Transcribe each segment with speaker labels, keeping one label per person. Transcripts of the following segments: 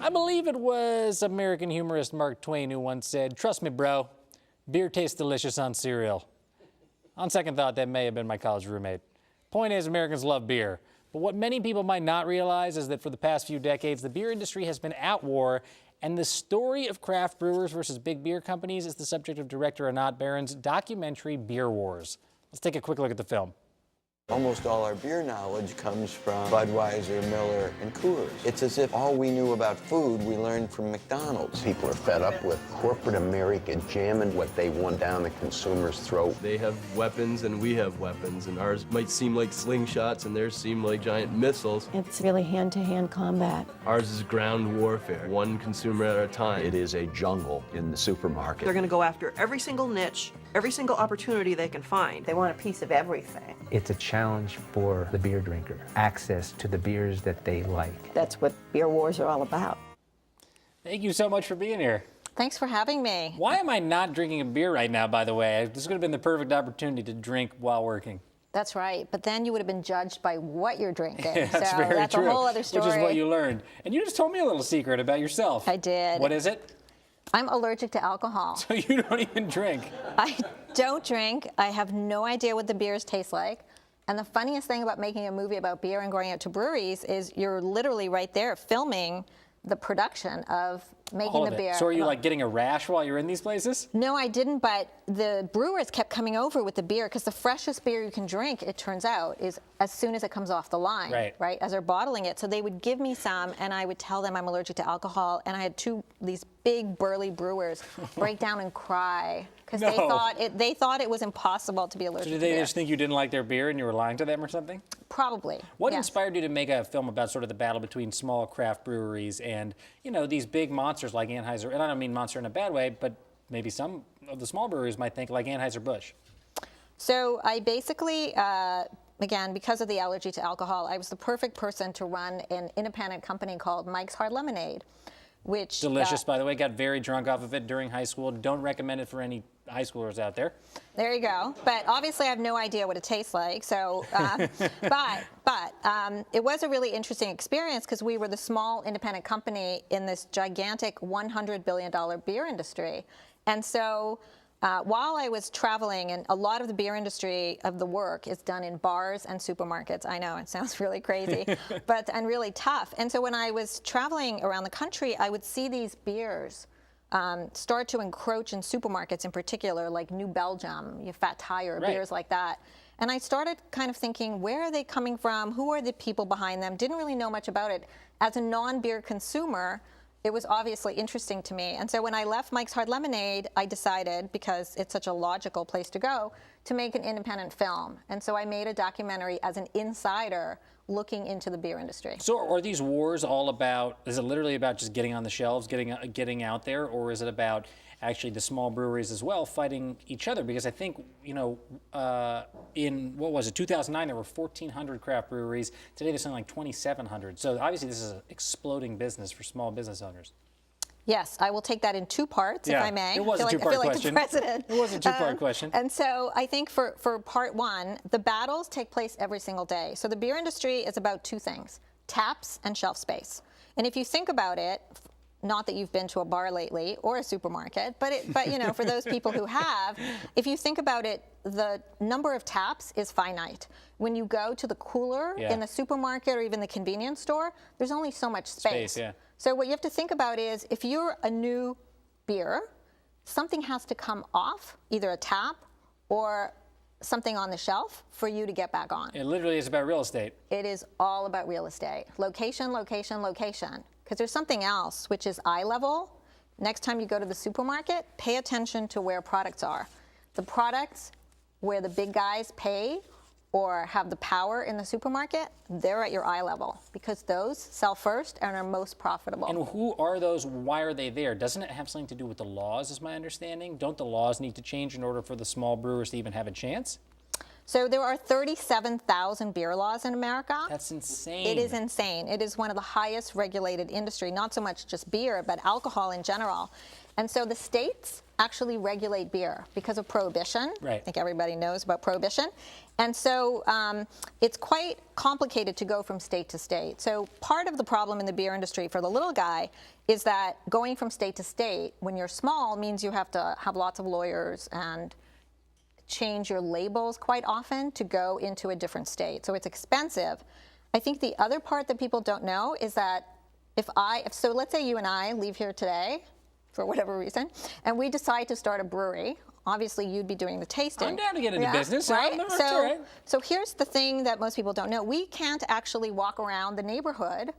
Speaker 1: I believe it was American humorist Mark Twain who once said, "Trust me, bro, beer tastes delicious on cereal." On second thought, that may have been my college roommate. Point is, Americans love beer. But what many people might not realize is that for the past few decades, the beer industry has been at war, and the story of craft brewers versus big beer companies is the subject of director Anat Barron's documentary Beer Wars. Let's take a quick look at the film.
Speaker 2: Almost all our beer knowledge comes from Budweiser, Miller, and Coors. It's as if all we knew about food we learned from McDonald's.
Speaker 3: People are fed up with corporate America jamming what they want down the consumer's throat.
Speaker 4: They have weapons and we have weapons, and ours might seem like slingshots and theirs seem like giant missiles.
Speaker 5: It's really hand-to-hand combat.
Speaker 4: Ours is ground warfare, one consumer at a time.
Speaker 3: It is a jungle in the supermarket.
Speaker 6: They're going to go after every single niche, every single opportunity they can find.
Speaker 7: They want a piece of everything.
Speaker 8: It's a challenge for the beer drinker, access to the beers that they like.
Speaker 5: That's what Beer Wars are all about.
Speaker 1: Thank you so much for being here.
Speaker 9: Thanks for having me.
Speaker 1: Why am I not drinking a beer right now, by the way? This would have been the perfect opportunity to drink while working.
Speaker 9: That's right, but then you would have been judged by what you're drinking.
Speaker 1: That's
Speaker 9: so
Speaker 1: very
Speaker 9: that's
Speaker 1: true,
Speaker 9: a whole other story.
Speaker 1: which is what you learned. And you just told me a little secret about yourself.
Speaker 9: I did.
Speaker 1: What is it?
Speaker 9: I'm allergic to alcohol.
Speaker 1: So you don't even drink.
Speaker 9: I don't drink. I have no idea what the beers taste like. And the funniest thing about making a movie about beer and going out to breweries is you're literally right there filming the production of making the beer.
Speaker 1: So are you like getting a rash while you're in these places?
Speaker 9: No, I didn't, but the brewers kept coming over with the beer because the freshest beer you can drink, it turns out, is as soon as it comes off the line, right, as they're bottling it. So they would give me some, and I would tell them I'm allergic to alcohol, and I had these big burly brewers break down and cry because they thought it was impossible to be allergic to beer.
Speaker 1: So did they just think you didn't like their beer and you were lying to them or something?
Speaker 9: Probably.
Speaker 1: What inspired you to make a film about sort of the battle between small craft breweries and, you know, these big monsters like Anheuser, and I don't mean monster in a bad way, but maybe some of the small breweries might think like Anheuser-Busch.
Speaker 9: So I basically, again, because of the allergy to alcohol, I was the perfect person to run an independent company called Mike's Hard Lemonade, which...
Speaker 1: Delicious, by the way. Got very drunk off of it during high school. Don't recommend it for any high schoolers out there.
Speaker 9: There you go. But obviously I have no idea what it tastes like. So, but it was a really interesting experience because we were the small independent company in this gigantic $100 billion beer industry. And so while I was traveling, and a lot of the beer industry of the work is done in bars and supermarkets. I know, it sounds really crazy, and really tough. And so when I was traveling around the country, I would see these beers start to encroach in supermarkets in particular, like New Belgium, Fat Tire, beers like that. And I started kind of thinking, where are they coming from? Who are the people behind them? Didn't really know much about it. As a non-beer consumer, it was obviously interesting to me. And so when I left Mike's Hard Lemonade, I decided, because it's such a logical place to go, to make an independent film. And so I made a documentary as an insider looking into the beer industry.
Speaker 1: So are these wars all about, is it literally about just getting on the shelves, getting out there, or is it about actually the small breweries as well fighting each other? Because I think, you know, in, what was it, 2009, there were 1,400 craft breweries. Today there's something like 2,700. So obviously this is an exploding business for small business owners.
Speaker 9: Yes, I will take that in two parts, if I may.
Speaker 1: It was a two-part question.
Speaker 9: Like the president.
Speaker 1: It was a two-part question.
Speaker 9: And so I think for part one, the battles take place every single day. So the beer industry is about two things, taps and shelf space. And if you think about it, not that you've been to a bar lately or a supermarket, but you know, for those people who have, if you think about it, the number of taps is finite. When you go to the cooler in the supermarket or even the convenience store, there's only so much space. So what you have to think about is, if you're a new beer, something has to come off, either a tap or something on the shelf for you to get back on.
Speaker 1: It literally is about real estate.
Speaker 9: It is all about real estate. Location, location, location. Because there's something else, which is eye level. Next time you go to the supermarket, pay attention to where products are. The products where the big guys pay or have the power in the supermarket, they're at your eye level, because those sell first and are most profitable.
Speaker 1: And who are those? Why are they there? Doesn't it have something to do with the laws, is my understanding? Don't the laws need to change in order for the small brewers to even have a chance?
Speaker 9: So there are 37,000 beer laws in America.
Speaker 1: That's insane.
Speaker 9: It is insane. It is one of the highest regulated industry, not so much just beer, but alcohol in general. And so the states actually regulate beer because of prohibition.
Speaker 1: Right.
Speaker 9: I think everybody knows about prohibition. And so it's quite complicated to go from state to state. So part of the problem in the beer industry for the little guy is that going from state to state when you're small means you have to have lots of lawyers and change your labels quite often to go into a different state. So it's expensive. I think the other part that people don't know is that so let's say you and I leave here today for whatever reason, and we decide to start a brewery. Obviously, you'd be doing the tasting.
Speaker 1: I'm down to get into business.
Speaker 9: Right?
Speaker 1: That's all right.
Speaker 9: So here's the thing that most people don't know. We can't actually walk around the neighborhood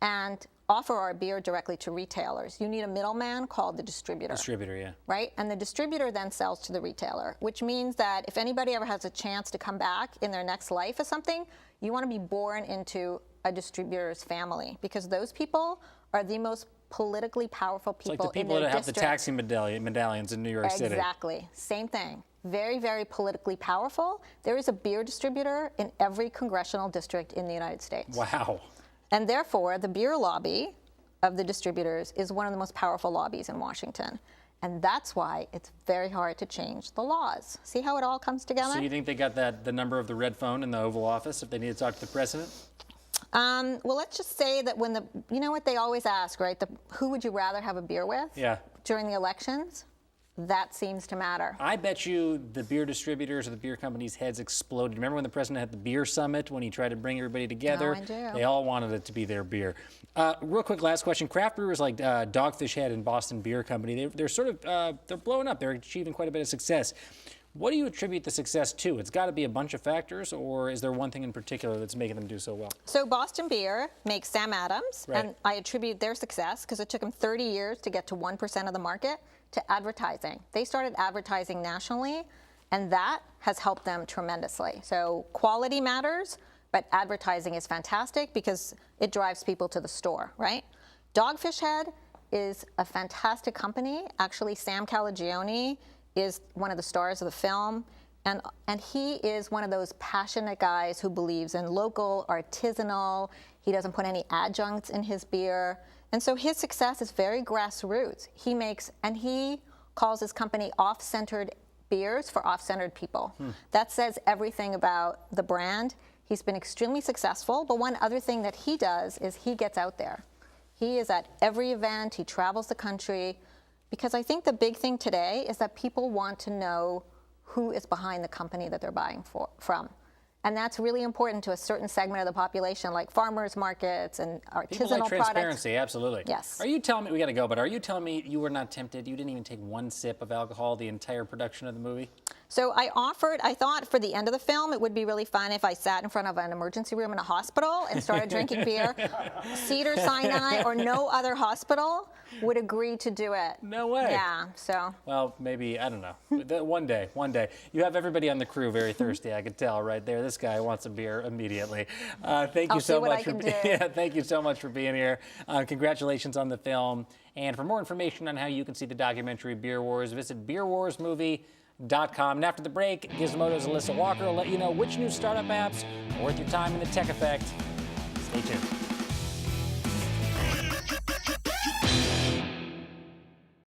Speaker 9: and offer our beer directly to retailers. You need a middleman called the distributor.
Speaker 1: Distributor, yeah.
Speaker 9: Right? And the distributor then sells to the retailer, which means that if anybody ever has a chance to come back in their next life or something, you want to be born into a distributor's family because those people are the most politically powerful people in their
Speaker 1: It's like the people that have
Speaker 9: district.
Speaker 1: the taxi medallions in New York City.
Speaker 9: Exactly. Same thing. Very, very politically powerful. There is a beer distributor in every congressional district in the United States.
Speaker 1: Wow.
Speaker 9: And therefore, the beer lobby of the distributors is one of the most powerful lobbies in Washington. And that's why it's very hard to change the laws. See how it all comes together?
Speaker 1: So you think they got the number of the red phone in the Oval Office if they need to talk to the president?
Speaker 9: Well, let's just say that you know what they always ask, right? Who would you rather have a beer with?
Speaker 1: Yeah.
Speaker 9: During the elections? That seems to matter.
Speaker 1: I bet you the beer distributors or the beer companies' heads exploded. Remember when the president had the beer summit when he tried to bring everybody together?
Speaker 9: Oh, I do.
Speaker 1: They all wanted it to be their beer. Real quick, last question. Craft brewers like Dogfish Head and Boston Beer Company, they're sort of they're blowing up. They're achieving quite a bit of success. What do you attribute the success to? It's got to be a bunch of factors, or is there one thing in particular that's making them do so well?
Speaker 9: So Boston Beer makes Sam Adams,
Speaker 1: Right.
Speaker 9: and I attribute their success because it took them 30 years to get to 1% of the market to advertising. They started advertising nationally, and that has helped them tremendously. So quality matters, but advertising is fantastic because it drives people to the store, right? Dogfish Head is a fantastic company. Actually, Sam Calagione is one of the stars of the film, and he is one of those passionate guys who believes in local, artisanal. He doesn't put any adjuncts in his beer, and so his success is very grassroots. He calls his company Off-Centered Beers for off-centered people. That says everything about the brand. He's been extremely successful, but one other thing that he does is he gets out there. He is at every event, he travels the country, because I think the big thing today is that people want to know who is behind the company that they're buying from. And that's really important to a certain segment of the population, like farmers markets and artisanal
Speaker 1: People like
Speaker 9: products.
Speaker 1: transparency, absolutely.
Speaker 9: Yes.
Speaker 1: Are you telling me, we got to go, but are you telling me you were not tempted? You didn't even take one sip of alcohol the entire production of the movie?
Speaker 9: So I thought for the end of the film, it would be really fun if I sat in front of an emergency room in a hospital and started drinking beer. Cedars-Sinai or no other hospital would agree to do it.
Speaker 1: No way.
Speaker 9: Yeah, so.
Speaker 1: Well, maybe, I don't know. One day. You have everybody on the crew very thirsty, I could tell right there. This guy wants a beer immediately. Thank you
Speaker 9: I'll
Speaker 1: so
Speaker 9: see what
Speaker 1: much
Speaker 9: I can do.
Speaker 1: Yeah, thank you so much for being here. Congratulations on the film. And for more information on how you can see the documentary Beer Wars, visit beerwarsmovie.com. And after the break, Gizmodo's Alyssa Walker will let you know which new startup apps are worth your time in the tech effect. Stay tuned.